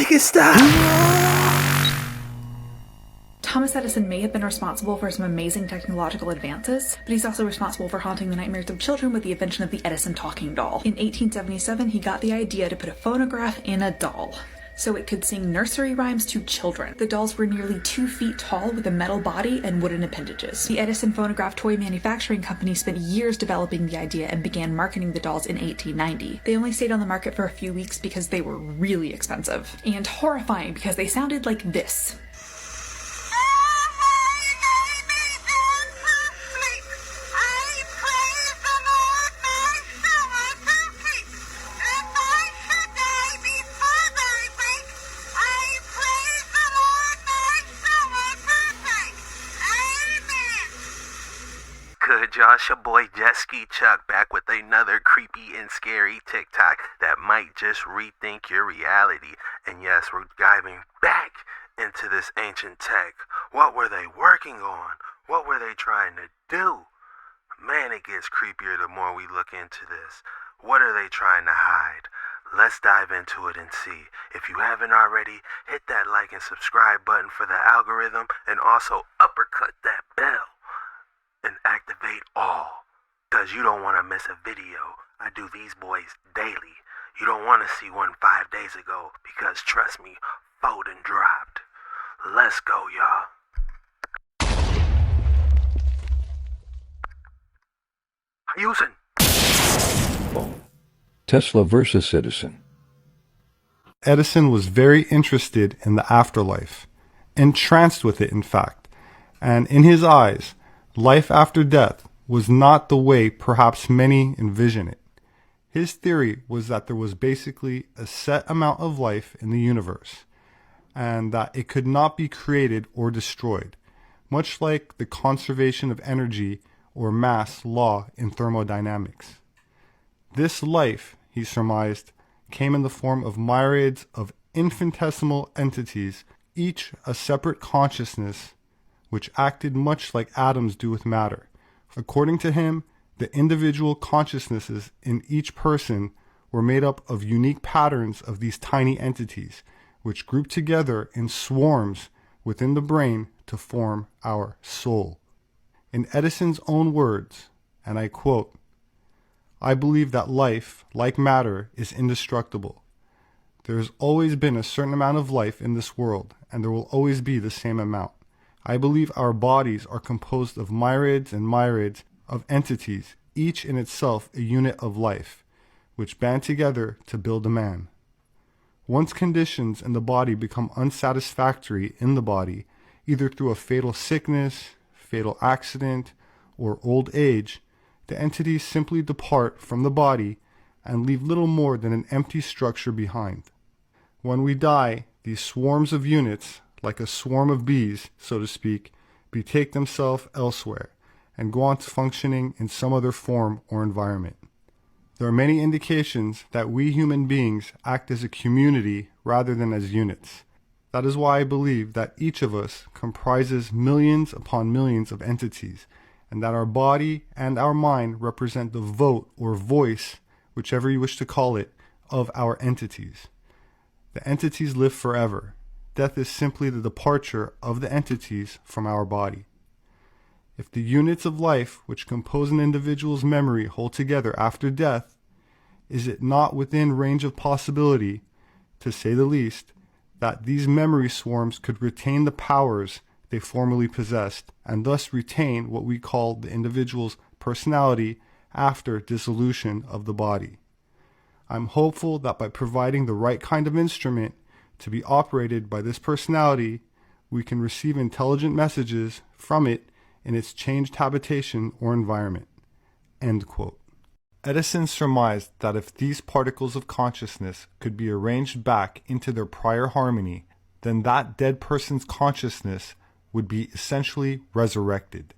Make it stop! Thomas Edison may have been responsible for some amazing technological advances, but he's also responsible for haunting the nightmares of children with the invention of the Edison talking doll. In 1877, he got the idea to put a phonograph in a doll so it could sing nursery rhymes to children. The dolls were nearly 2 feet tall with a metal body and wooden appendages. The Edison Phonograph Toy Manufacturing Company spent years developing the idea and began marketing the dolls in 1890. They only stayed on the market for a few weeks because they were really expensive and horrifying because they sounded like this. Josh, your boy Jet Ski Chuck, back with another creepy and scary TikTok that might just rethink your reality. And yes, we're diving back into this ancient tech. What were they working on? What were they trying to do? Man, it gets creepier the more we look into this. What are they trying to hide? Let's dive into it and see. If you haven't already, hit that like and subscribe button for the algorithm, and also uppercut that bell and activate all, because you don't want to miss a video. I do these boys daily. You don't want to see one 5 days ago, because trust me, Foden dropped. Let's go, y'all. Using Tesla versus Edison. Edison was very interested in the afterlife, entranced with it in fact, and in his eyes, life after death was not the way perhaps many envision it. His theory was that there was basically a set amount of life in the universe, and that it could not be created or destroyed, much like the conservation of energy or mass law in thermodynamics. This life, he surmised, came in the form of myriads of infinitesimal entities, each a separate consciousness, which acted much like atoms do with matter. According to him, the individual consciousnesses in each person were made up of unique patterns of these tiny entities, which grouped together in swarms within the brain to form our soul. In Edison's own words, and I quote, "I believe that life, like matter, is indestructible. There has always been a certain amount of life in this world, and there will always be the same amount. I believe our bodies are composed of myriads and myriads of entities, each in itself a unit of life, which band together to build a man. Once conditions in the body become unsatisfactory in the body, either through a fatal sickness, fatal accident, or old age, the entities simply depart from the body and leave little more than an empty structure behind. When we die, these swarms of units, like a swarm of bees, so to speak, betake themselves elsewhere and go on to functioning in some other form or environment. There are many indications that we human beings act as a community rather than as units. That is why I believe that each of us comprises millions upon millions of entities, and that our body and our mind represent the vote or voice, whichever you wish to call it, of our entities. The entities live forever. Death is simply the departure of the entities from our body. If the units of life which compose an individual's memory hold together after death, is it not within range of possibility, to say the least, that these memory swarms could retain the powers they formerly possessed, and thus retain what we call the individual's personality after dissolution of the body? I'm hopeful that by providing the right kind of instrument to be operated by this personality, we can receive intelligent messages from it in its changed habitation or environment." End quote. Edison surmised that if these particles of consciousness could be arranged back into their prior harmony, then that dead person's consciousness would be essentially resurrected.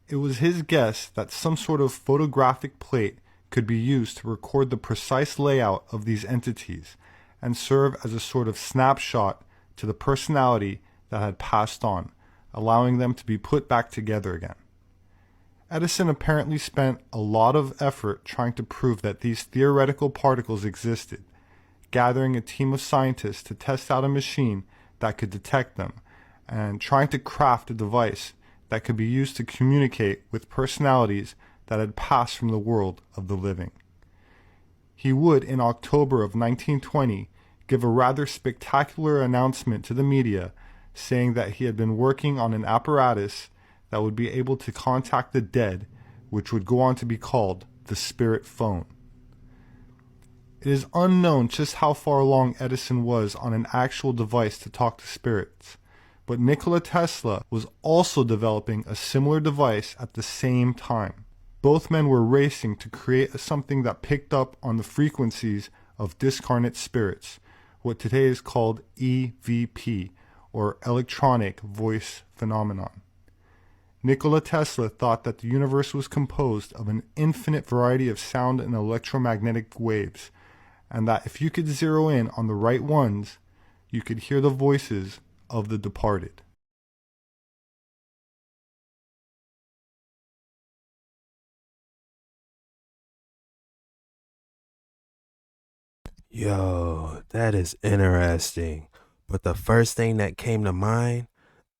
It was his guess that some sort of photographic plate could be used to record the precise layout of these entities and serve as a sort of snapshot to the personality that had passed on, allowing them to be put back together again. Edison apparently spent a lot of effort trying to prove that these theoretical particles existed, gathering a team of scientists to test out a machine that could detect them, and trying to craft a device that could be used to communicate with personalities that had passed from the world of the living. He would, in October of 1920, give a rather spectacular announcement to the media saying that he had been working on an apparatus that would be able to contact the dead, which would go on to be called the spirit phone. It is unknown just how far along Edison was on an actual device to talk to spirits, but Nikola Tesla was also developing a similar device at the same time. Both men were racing to create something that picked up on the frequencies of discarnate spirits, what today is called EVP, or electronic voice phenomenon. Nikola Tesla thought that the universe was composed of an infinite variety of sound and electromagnetic waves, and that if you could zero in on the right ones, you could hear the voices of the departed. Yo, that is interesting. But the first thing that came to mind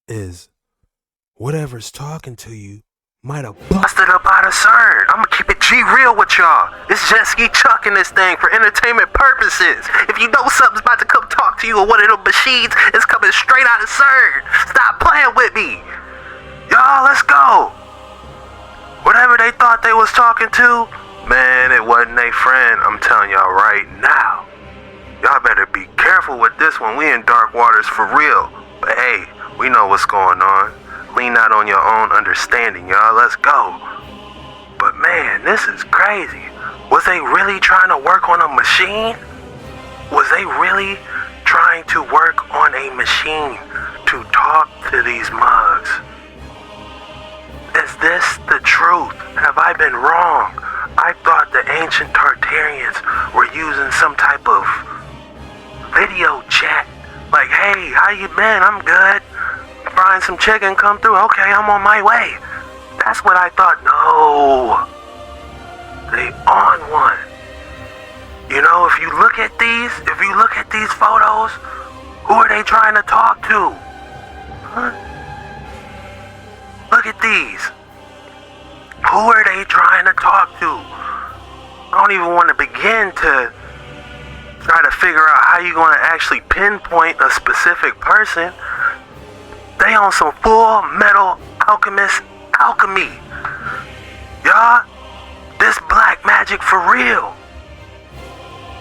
is whatever's talking to you might have busted up out of CERN. I'm gonna keep it G real with y'all. It's Jet Ski chucking this thing for entertainment purposes. If you know something's about to come talk to you or one of them machines is coming straight out of CERN, stop playing with me. Y'all, let's go. Whatever they thought they was talking to, man, it wasn't their friend. I'm telling y'all right now. Y'all better be careful with this one. We in dark waters for real. But hey, we know what's going on. Lean out on your own understanding, y'all. Let's go. But man, this is crazy. Was they really trying to work on a machine? Was they really trying to work on a machine to talk to these mugs? Is this the truth? Have I been wrong? I thought the ancient Tartarians were using some type of video chat. Like, hey, how you been? I'm good. Frying some chicken, come through. Okay, I'm on my way. That's what I thought. No. They on one. You know, if you look at these photos, who are they trying to talk to? Huh? Look at these. Who are they trying to talk to? I don't even want to begin to try to figure out how you're going to actually pinpoint a specific person. They on some full metal alchemist alchemy. Y'all, this black magic for real.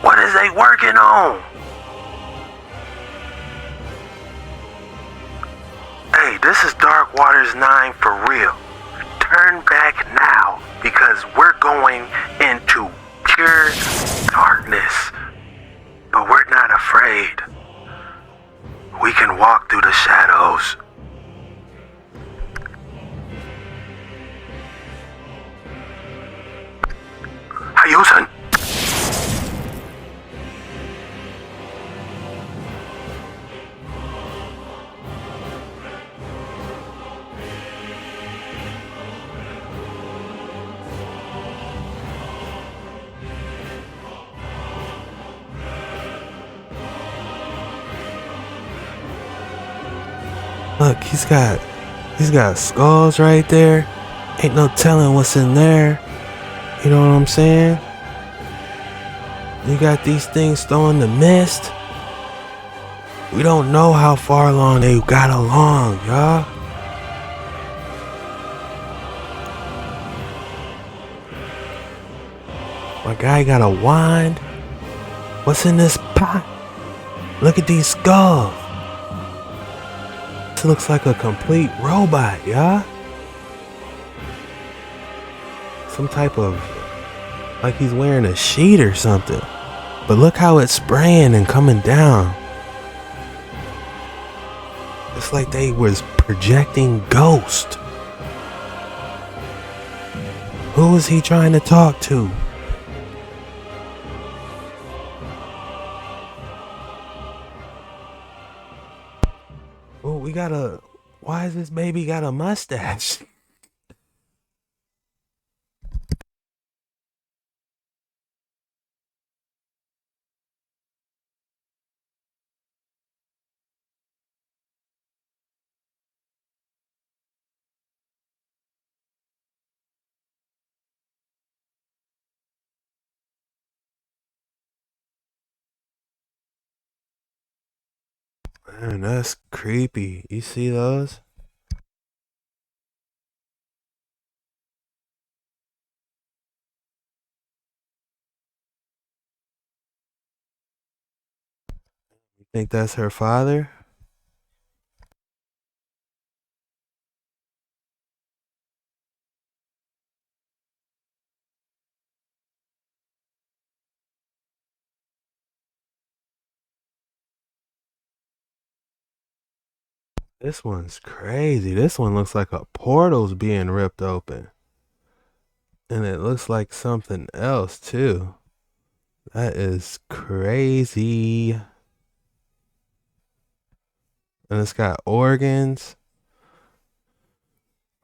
What is they working on? Hey, this is Dark Waters 9 for real. Turn back now because we're going into pure darkness. But we're not afraid. We can walk through the shadows. Hayusen. Look, he's got skulls right there. Ain't no telling what's in there. You know what I'm saying? You got these things throwing the mist. We don't know how far along they got along, y'all. My guy got a wand. What's in this pot? Look at these skulls. This looks like a complete robot, y'all. Some type of, like he's wearing a sheet or something. But look how it's spraying and coming down. It's like they was projecting ghost. Who was he trying to talk to? Oh, why has this baby got a mustache? Man, that's creepy. You see those? You think that's her father? This one's crazy. This one looks like a portal's being ripped open. And it looks like something else too. That is crazy. And it's got organs.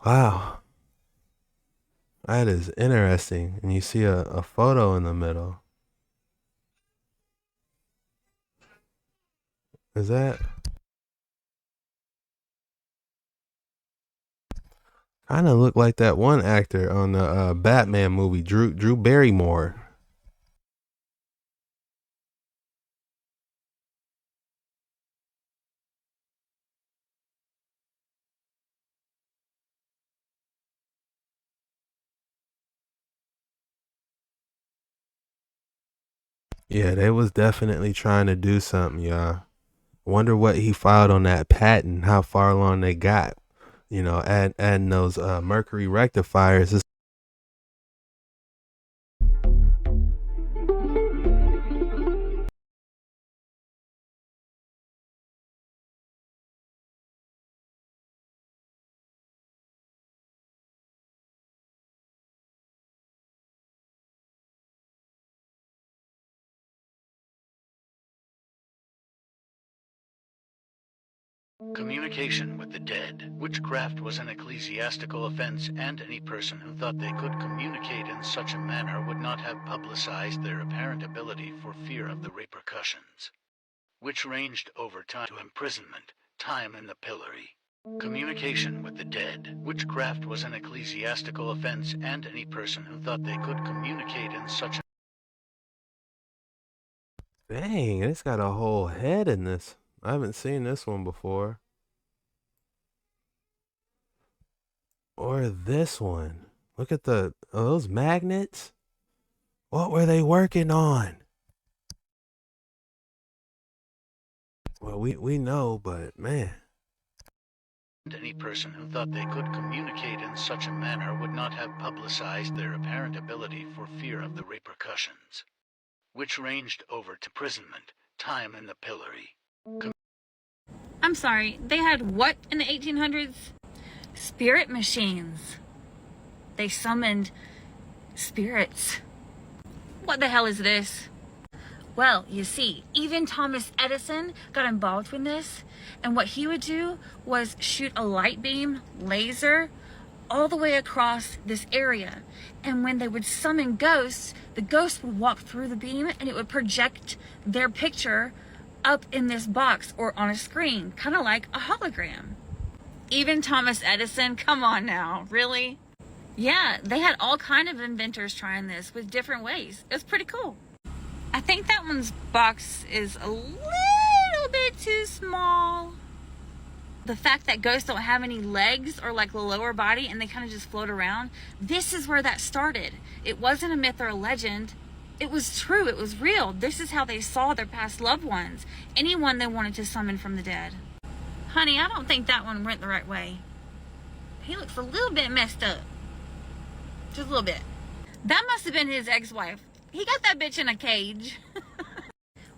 Wow. That is interesting. And you see a photo in the middle. Is that kind of look like that one actor on the Batman movie, Drew Barrymore. Yeah, they was definitely trying to do something, y'all. Wonder what he filed on that patent, how far along they got. You know, adding those mercury rectifiers. Communication with the dead. Witchcraft was an ecclesiastical offense, and any person who thought they could communicate in such a manner would not have publicized their apparent ability for fear of the repercussions, which ranged over time to imprisonment, time in the pillory. Communication with the dead. Witchcraft was an ecclesiastical offense, and any person who thought they could communicate in such a Dang, it's got a whole head in this. I haven't seen this one before. Or this one. Look at are those magnets? What were they working on? Well, we know, but man. Any person who thought they could communicate in such a manner would not have publicized their apparent ability for fear of the repercussions, which ranged over to imprisonment, time in the pillory. I'm sorry, they had what in the 1800s? Spirit machines. They summoned spirits. What the hell is this? Well, you see, even Thomas Edison got involved with this, and what he would do was shoot a light beam, laser, all the way across this area. And when they would summon ghosts, the ghosts would walk through the beam and it would project their picture up in this box or on a screen, kind of like a hologram. Even Thomas Edison, come on now, really? Yeah, they had all kind of inventors trying this with different ways. It was pretty cool. I think that one's box is a little bit too small. The fact that ghosts don't have any legs or like the lower body and they kind of just float around, this is where that started. It wasn't a myth or a legend. It was true, it was real. This is how they saw their past loved ones, anyone they wanted to summon from the dead. Honey, I don't think that one went the right way. He looks a little bit messed up. Just a little bit. That must have been his ex-wife. He got that bitch in a cage.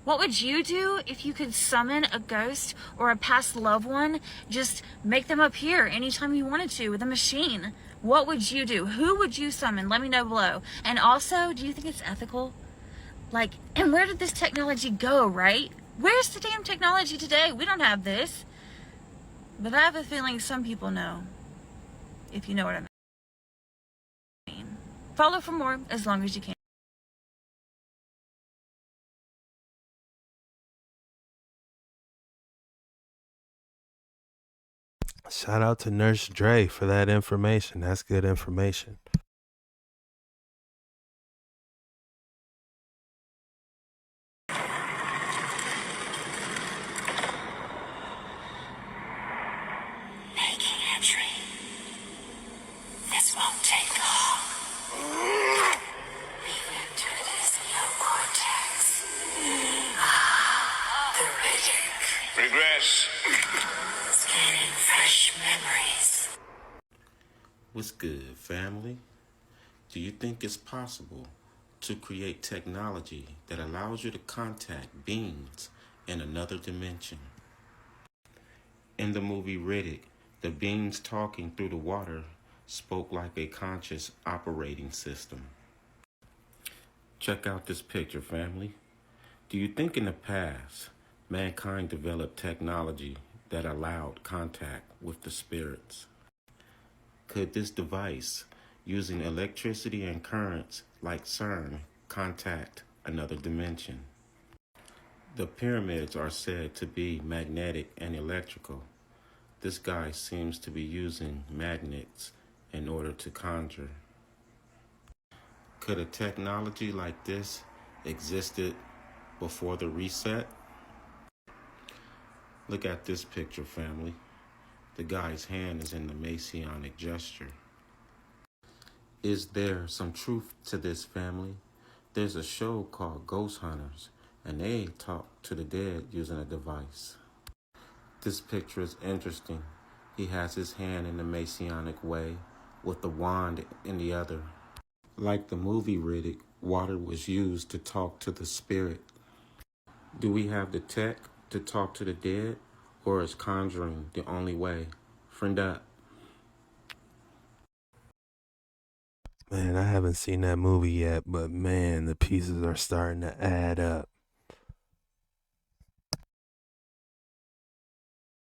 What would you do if you could summon a ghost or a past loved one? Just make them appear anytime you wanted to with a machine. What would you do? Who would you summon? Let me know below. And also, do you think it's ethical? Like, and where did this technology go, right? Where's the damn technology today? We don't have this. But I have a feeling some people know, if you know what I mean. Follow for more as long as you can. Shout out to Nurse Dre for that information. That's good information. progress. Scanning fresh memories. What's good, family? Do you think it's possible to create technology that allows you to contact beings in another dimension? In the movie Riddick, the beings talking through the water spoke like a conscious operating system. Check out this picture, family. Do you think in the past, mankind developed technology that allowed contact with the spirits? Could this device, using electricity and currents like CERN, contact another dimension? The pyramids are said to be magnetic and electrical. This guy seems to be using magnets in order to conjure. Could a technology like this existed before the reset? Look at this picture, family. The guy's hand is in the Masonic gesture. Is there some truth to this, family? There's a show called Ghost Hunters, and they talk to the dead using a device. This picture is interesting. He has his hand in the Masonic way, with the wand in the other. Like the movie Riddick, water was used to talk to the spirit. Do we have the tech to talk to the dead, or is conjuring the only way? Friend up. Man, I haven't seen that movie yet, but man, the pieces are starting to add up.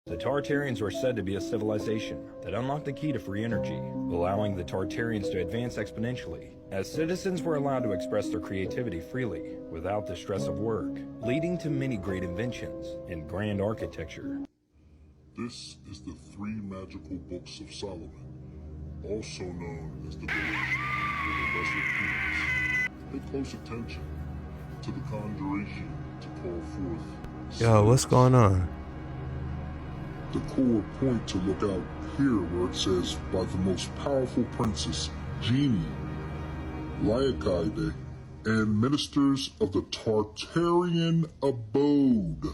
The Tartarians were said to be a civilization that unlocked the key to free energy, allowing the Tartarians to advance exponentially, as citizens were allowed to express their creativity freely, without the stress of work, leading to many great inventions in grand architecture. This is the three magical books of Solomon, also known as the Conjuration or the Lesser Keys. Pay close attention to the conjuration to call forth. Yo, what's going on? The core point to look out here where it says, by the most powerful princess, Genie, Laikaide, and ministers of the Tartarian abode.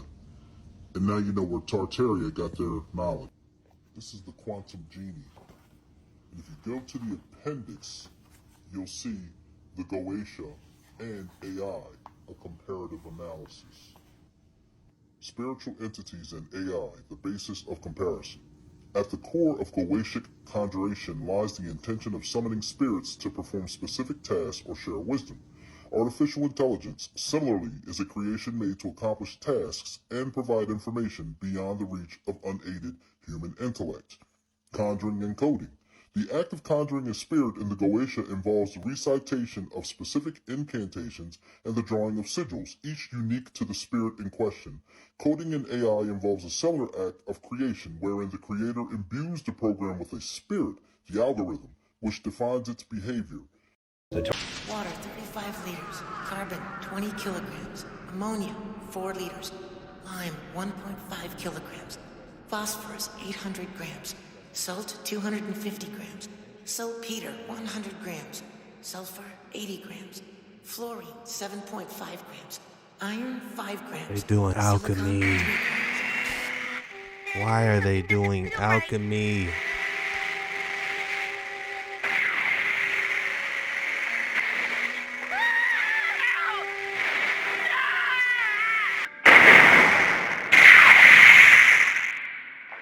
And now you know where Tartaria got their knowledge. This is the quantum genie. And if you go to the appendix, you'll see the Goetia and AI, a comparative analysis. Spiritual entities and AI, the basis of comparison. At the core of Goetic conjuration lies the intention of summoning spirits to perform specific tasks or share wisdom. Artificial intelligence, similarly, is a creation made to accomplish tasks and provide information beyond the reach of unaided human intellect. Conjuring and coding. The act of conjuring a spirit in the Goetia involves the recitation of specific incantations and the drawing of sigils, each unique to the spirit in question. Coding in AI involves a similar act of creation wherein the creator imbues the program with a spirit, the algorithm, which defines its behavior. Water 35 liters, carbon 20 kilograms, ammonia 4 liters, lime 1.5 kilograms, phosphorus 800 grams, salt 250 grams, saltpeter 100 grams, sulfur 80 grams, fluorine 7.5 grams, iron 5 grams. They doing silicon, alchemy. 3 grams. Why are they doing alchemy?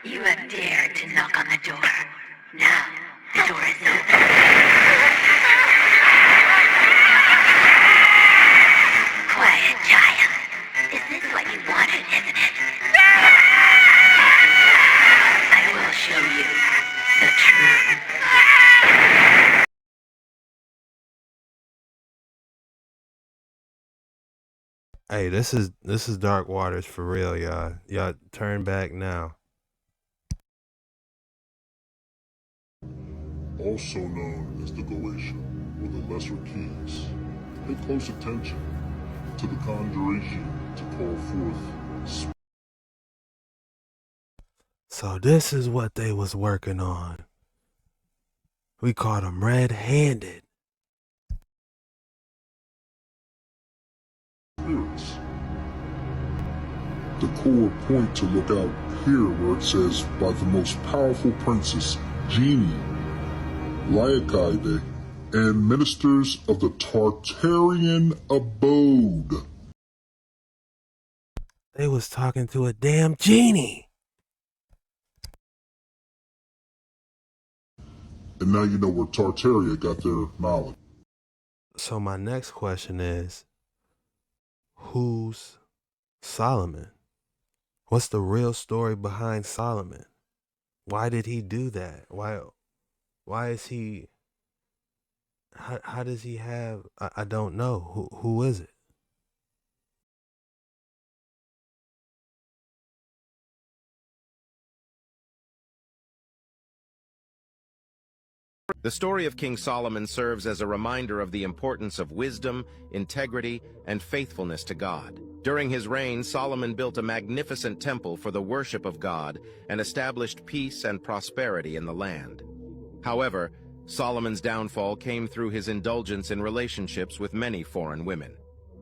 You have dared to knock on the door. Now, the door is open. Quiet, child. Is this what you wanted, isn't it? I will show you the truth. Hey, this is Dark Waters for real, y'all. Y'all turn back now. Also known as the Goetia, or the Lesser Keys. Pay close attention to the conjuration to call forth. So this is what they was working on. We caught them red-handed. Spirits. the core point to look out here where it says, by the most powerful princess, Genie, Laikaide, and ministers of the Tartarian abode. They was talking to a damn genie. And now you know where Tartaria got their knowledge. So my next question is, who's Solomon? What's the real story behind Solomon? Why did he do that? Why is he, how does he have, I don't know. Who is it? The story of King Solomon serves as a reminder of the importance of wisdom, integrity, and faithfulness to God. During his reign, Solomon built a magnificent temple for the worship of God and established peace and prosperity in the land. However, Solomon's downfall came through his indulgence in relationships with many foreign women.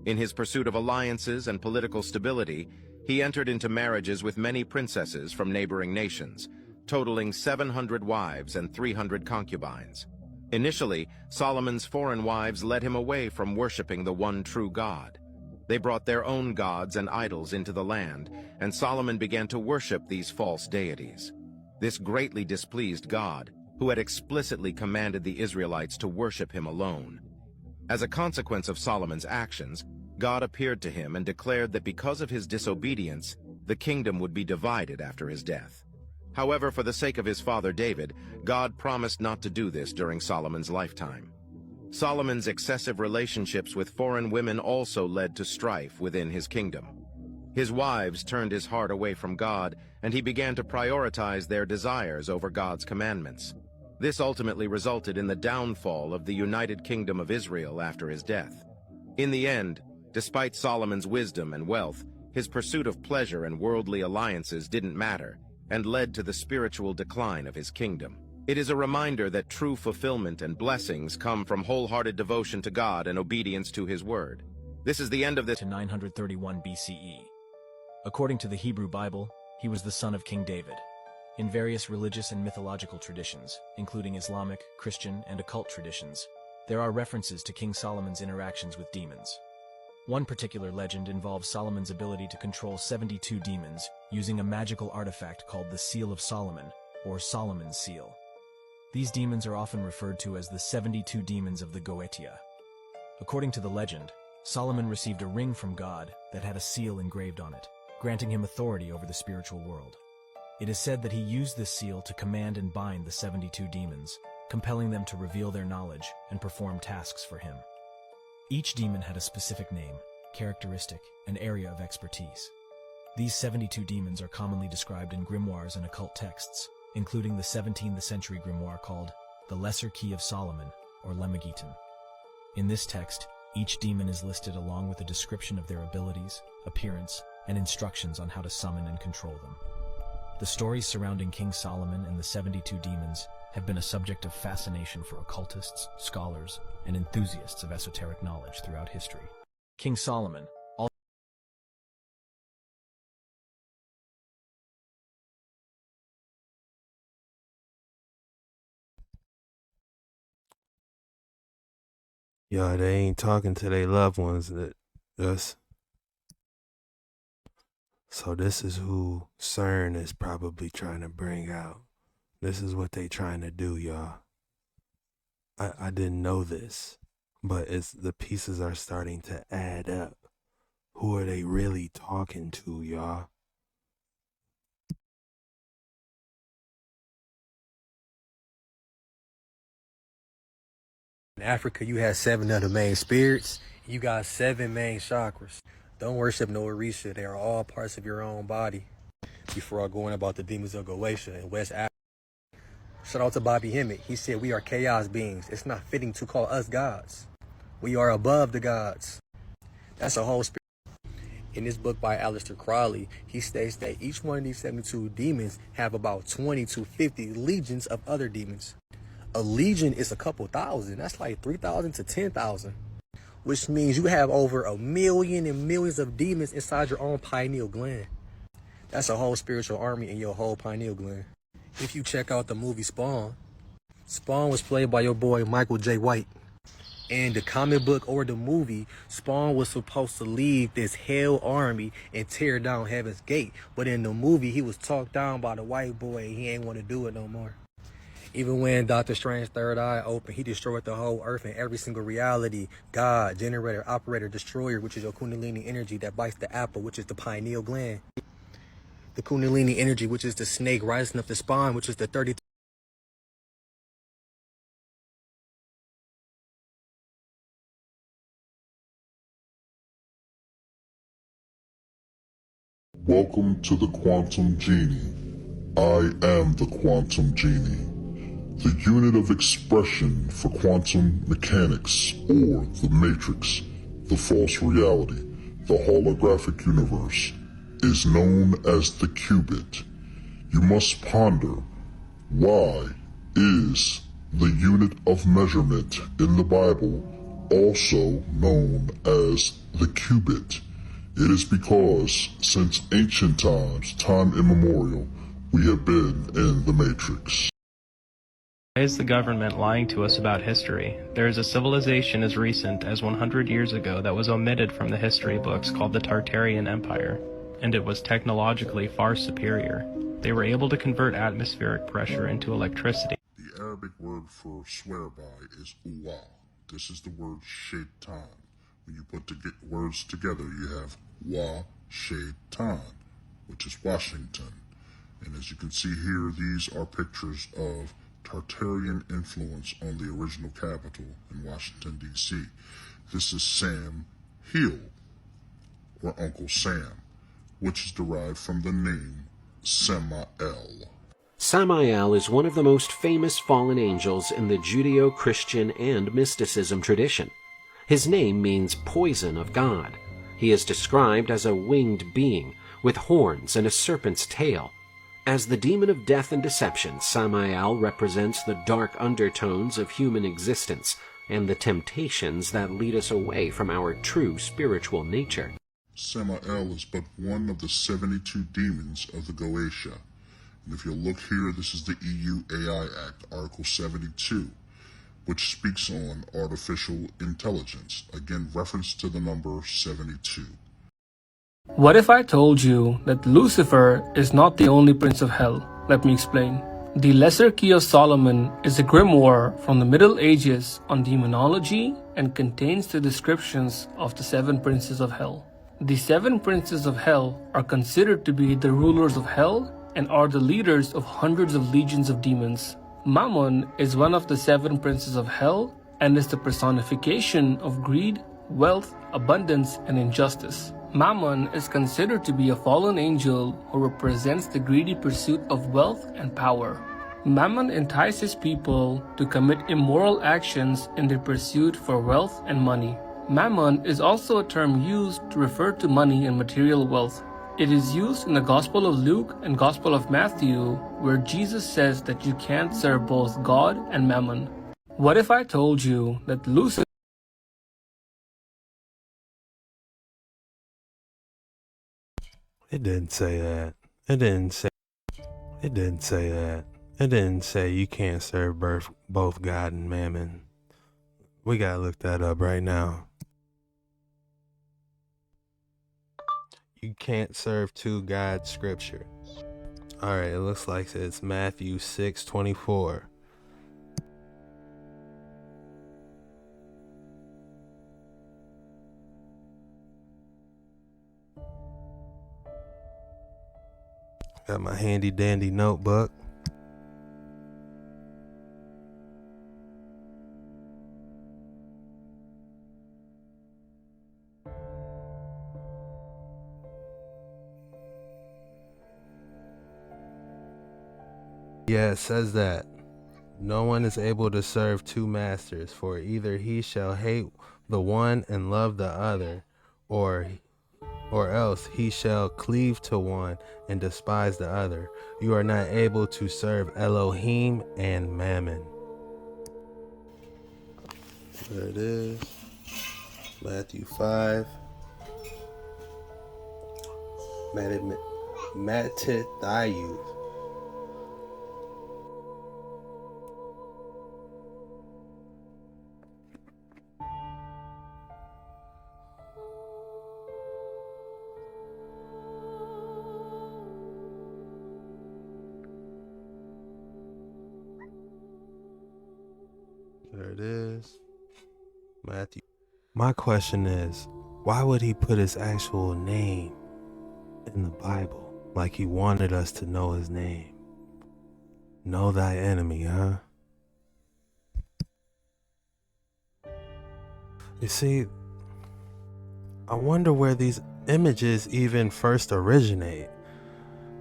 In his pursuit of alliances and political stability, he entered into marriages with many princesses from neighboring nations, totaling 700 wives and 300 concubines. Initially, Solomon's foreign wives led him away from worshiping the one true God. They brought their own gods and idols into the land, and Solomon began to worship these false deities. This greatly displeased God, who had explicitly commanded the Israelites to worship him alone. As a consequence of Solomon's actions, God appeared to him and declared that because of his disobedience, the kingdom would be divided after his death. However, for the sake of his father David, God promised not to do this during Solomon's lifetime. Solomon's excessive relationships with foreign women also led to strife within his kingdom. His wives turned his heart away from God, and he began to prioritize their desires over God's commandments. This ultimately resulted in the downfall of the United Kingdom of Israel after his death. In the end, despite Solomon's wisdom and wealth, his pursuit of pleasure and worldly alliances didn't matter, and led to the spiritual decline of his kingdom. It is a reminder that true fulfillment and blessings come from wholehearted devotion to God and obedience to his word. This is the end of this. To 931 BCE. According to the Hebrew Bible, he was the son of King David. In various religious and mythological traditions, including Islamic, Christian, and occult traditions, there are references to King Solomon's interactions with demons. One particular legend involves Solomon's ability to control 72 demons using a magical artifact called the Seal of Solomon, or Solomon's Seal. These demons are often referred to as the 72 demons of the Goetia. According to the legend, Solomon received a ring from God that had a seal engraved on it, granting him authority over the spiritual world. It is said that he used this seal to command and bind the 72 demons, compelling them to reveal their knowledge and perform tasks for him. Each demon had a specific name, characteristic, and area of expertise. These 72 demons are commonly described in grimoires and occult texts, including the 17th century grimoire called the Lesser Key of Solomon, or Lemegeton. In this text, each demon is listed along with a description of their abilities, appearance, and instructions on how to summon and control them. The stories surrounding King Solomon and the 72 demons have been a subject of fascination for occultists, scholars, and enthusiasts of esoteric knowledge throughout history. King Solomon, Yo, they ain't talking to their loved ones. So this is who CERN is probably trying to bring out. This is what they trying to do, y'all. I didn't know this, but the pieces are starting to add up. Who are they really talking to, y'all? In Africa, you have 7 of the main spirits. You got 7 main chakras. Don't worship no Orisha. They are all parts of your own body. Before I go on about the demons of Goetia in West Africa, shout out to Bobby Hemmett. He said, we are chaos beings. It's not fitting to call us gods. We are above the gods. That's a whole spirit. In this book by Aleister Crowley, he states that each one of these 72 demons have about 20 to 50 legions of other demons. A legion is a couple thousand. That's like 3,000 to 10,000. Which means you have over 1 million and millions of demons inside your own pineal gland. That's a whole spiritual army in your whole pineal gland. If you check out the movie Spawn, Spawn was played by your boy Michael J. White. In the comic book or the movie, Spawn was supposed to leave this hell army and tear down Heaven's Gate. But in the movie, he was talked down by the white boy. He ain't want to do it no more. Even when Doctor Strange's third eye opened, he destroyed the whole earth and every single reality. God, generator, operator, destroyer, which is your kundalini energy that bites the apple, which is the pineal gland. The kundalini energy, which is the snake rising up the spine, which is the 30. Welcome to the Quantum Genie. I am the Quantum Genie, the unit of expression for quantum mechanics, or the matrix, the false reality, the holographic universe, is known as the qubit. You must ponder, why is the unit of measurement in the Bible also known as the qubit? It is because since ancient times, time immemorial, we have been in the matrix. Why is the government lying to us about history? There is a civilization as recent as 100 years ago that was omitted from the history books called the Tartarian Empire, and it was technologically far superior. They were able to convert atmospheric pressure into electricity. The Arabic word for swear by is uwa. This is the word shaitan. When you put the words together, you have wa shaitan, which is Washington. And as you can see here, these are pictures of Tartarian influence on the original capital in Washington, D.C. This is Sam Hill, or Uncle Sam, which is derived from the name Samael. Samael is one of the most famous fallen angels in the Judeo-Christian and mysticism tradition. His name means poison of God. He is described as a winged being with horns and a serpent's tail. As the demon of death and deception, Samael represents the dark undertones of human existence and the temptations that lead us away from our true spiritual nature. Samael is but one of the 72 demons of the Goetia. And if you'll look here, this is the EU AI Act, Article 72, which speaks on artificial intelligence. Again, reference to the number 72. What if I told you that Lucifer is not the only prince of hell? Let me explain. The Lesser Key of Solomon is a grimoire from the Middle Ages on demonology and contains the descriptions of the 7 princes of hell. The 7 princes of hell are considered to be the rulers of hell and are the leaders of hundreds of legions of demons. Mammon is one of the 7 princes of hell and is the personification of greed, wealth, abundance, and injustice. Mammon is considered to be a fallen angel who represents the greedy pursuit of wealth and power. Mammon entices people to commit immoral actions in their pursuit for wealth and money. Mammon is also a term used to refer to money and material wealth. It is used in the Gospel of Luke and Gospel of Matthew, where Jesus says that you can't serve both God and Mammon. What if I told you that Lucifer... It didn't say that. It didn't say that. It didn't say you can't serve both God and Mammon. We gotta look that up right now. You can't serve two gods, scripture. Alright, it looks like it's Matthew 6:24. Got my handy dandy notebook. Yeah, it says that no one is able to serve two masters, for either he shall hate the one and love the other, or else he shall cleave to one and despise the other. You are not able to serve Elohim and Mammon. There it is. Matthew 5. Matithayu. There it is. Matthew. My question is, why would he put his actual name in the Bible? Like he wanted us to know his name. Know thy enemy, huh? You see, I wonder where these images even first originate.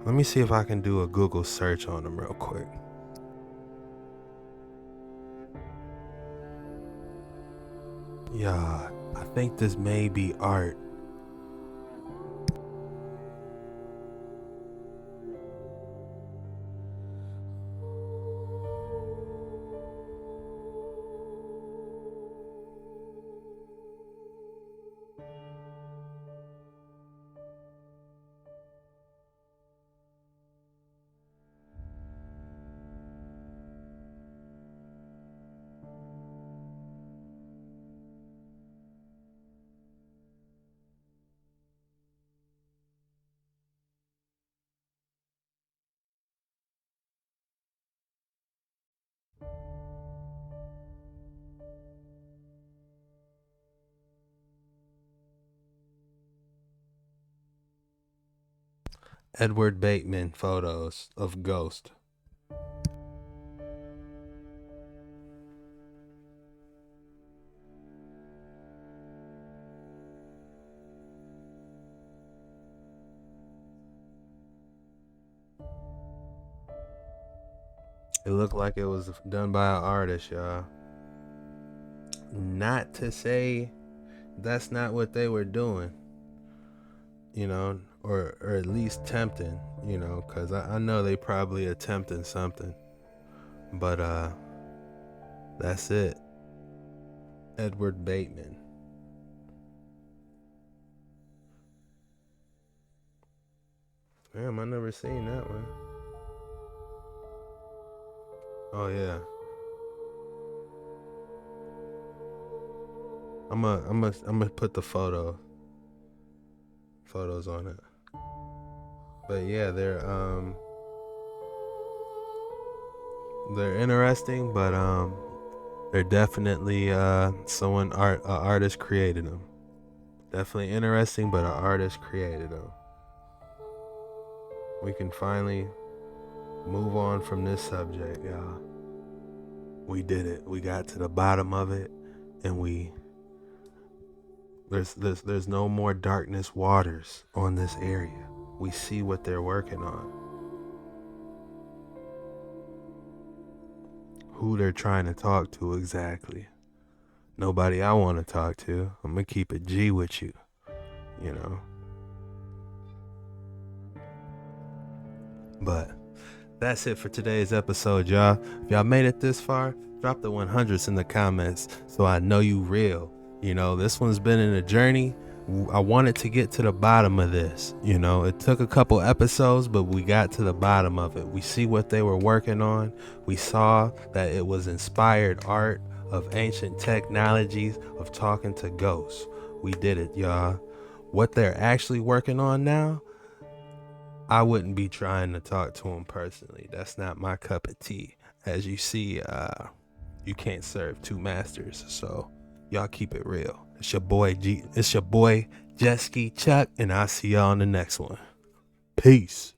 Let me see if I can do a Google search on them real quick. Yeah, I think this may be art. Edward Bateman photos of Ghost. It looked like it was done by an artist, y'all. Not to say that's not what they were doing, you know, or at least tempting, you know, because I know they probably attempting something. But that's it. Edward Bateman. Damn, I never seen that one. Oh yeah. I'm gonna put the photos on it. But yeah, they're interesting, but they're definitely artist created them. Definitely interesting, but an artist created them. We can finally move on from this subject, y'all. We did it. We got to the bottom of it, and there's no more darkness waters on this area. We see what they're working on. Who they're trying to talk to exactly. Nobody I want to talk to. I'm gonna keep it G with you, you know. But that's it for today's episode, y'all. If y'all made it this far, drop the 100s in the comments so I know you real. You know, this one's been in a journey. I wanted to get to the bottom of this. You know, it took a couple episodes, but we got to the bottom of it. We see what they were working on. We saw that it was inspired art of ancient technologies of talking to ghosts. We did it, y'all. What they're actually working on now, I wouldn't be trying to talk to them personally. That's not my cup of tea. As you see, you can't serve two masters. So y'all keep it real. It's your boy Jet Ski Chuck, and I'll see y'all on the next one. Peace.